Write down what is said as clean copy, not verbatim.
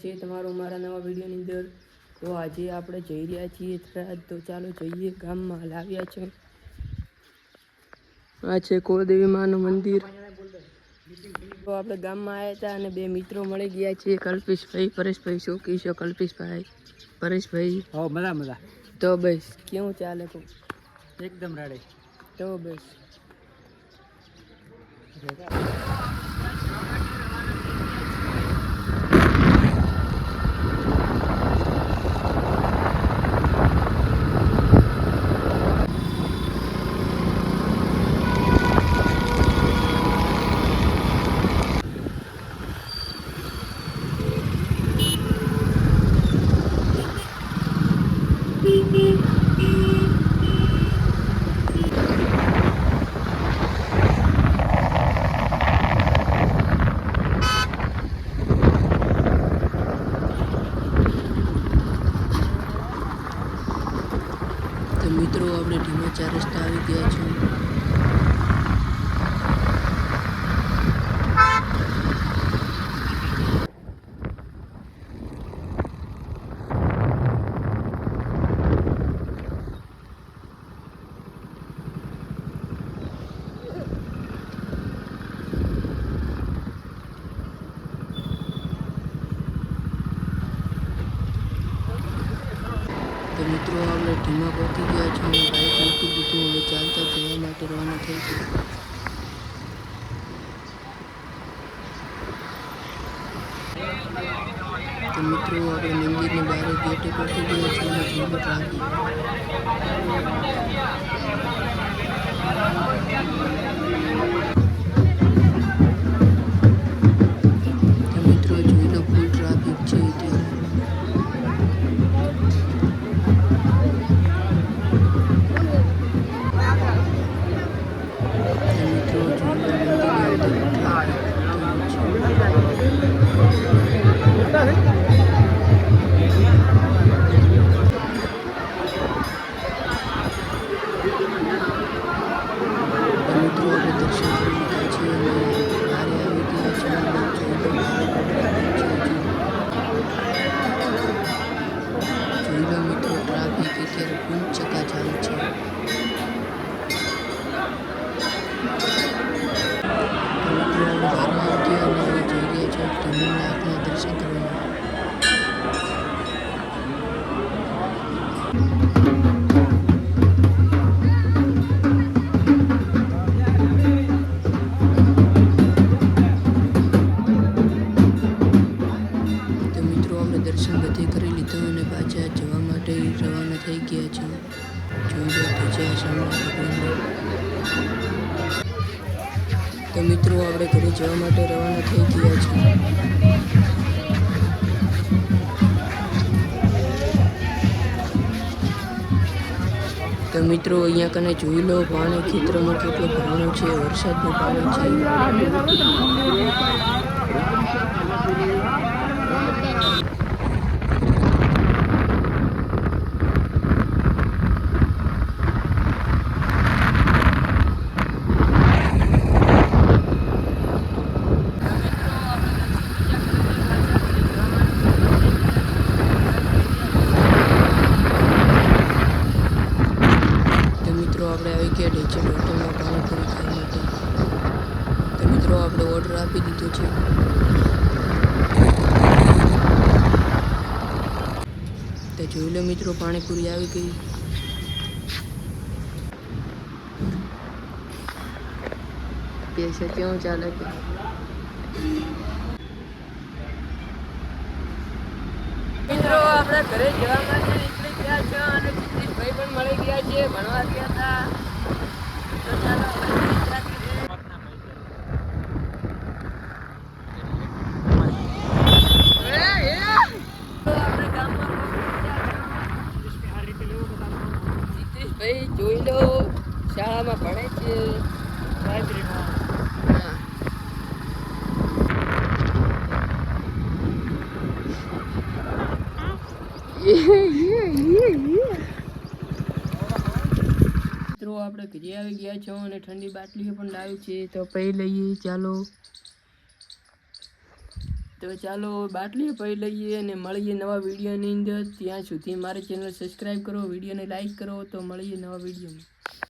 છે તમારો મારા નવા વિડીયોની અંદર। તો આજે આપણે જઈ રહ્યા છીએ થરાદ, તો ચાલો જઈએ। ગામમાં લાવ્યા છે, આ છે કુળદેવી માનું મંદિર। તો આપણે ગામમાં આવ્યા હતા અને બે મિત્રો મળી ગયા છે, કલ્પેશભાઈ, પરેશભાઈ। શું કહીશો કલ્પેશભાઈ, પરેશભાઈ? મજા। તો બસ કેવું ચાલે? એકદમ રેડી। તો બસ મિત્રો આપણે ધીમા 4 રસ્તા આવી ગયા છે। તો મિત્રો આપણે ધીમા પહોંચી ગયા છે અને બાઇક મૂકી દીધું, હવે ચાલતા જવા માટે રવાના થઈ ગયા। તો મિત્રો આપણે મંદિરની બહાર ગેટે પહોંચી ગયા છે અને ધીમો ટ્રાફિક। તો મિત્રો જોઈ લો ફૂલ ટ્રાફિક છે અત્યારે। દર્શન બધે કરી લીધું અને પાછા જવા માટે રવાના થઈ ગયા છે। જોઈ લો ધજા શામળા ભગવાનની। તો મિત્રો આપણે ઘરે જવા માટે રવાના થઈ ગયા છે। તો મિત્રો અહીંયા કને જોઈ લો પાણી ખેતરમાં કેટલું ભરવાનું છે, વરસાદનું પાણી છે। આપણે આવી ગયા ઢેચર હોટલમાં પાણીપુરી ખાવા માટે। તો મિત્રો આપણે ઓર્ડર આપી દીધો છે। તો જોઈ લો મિત્રો પાણીપુરી આવી ગઈ। પૈસા કેવું ચાલે? મિત્રો આપણે ઘરે જવા માટે નીકળી ગયા છે અને ભાઈ પણ મળી ગયા છે, ભણવા ગયા હતા। તો ચાલો ભાઈ જોઈ લો શાળામાં ભણે છે, લાઇબ્રેરીમાં। મિત્રો આપણે ઘરે આવી ગયા છો અને ઠંડી બાટલીઓ પણ લાવી છે, તો પી લઈએ ચાલો। તો ચાલો બાટલી પી લઈએ અને મળીએ નવા વિડીયોની અંદર. ત્યાં સુધી મારી ચેનલ સબસ્ક્રાઈબ કરો, વિડીયોને લાઈક કરો. તો મળીએ નવા વિડીયોમાં.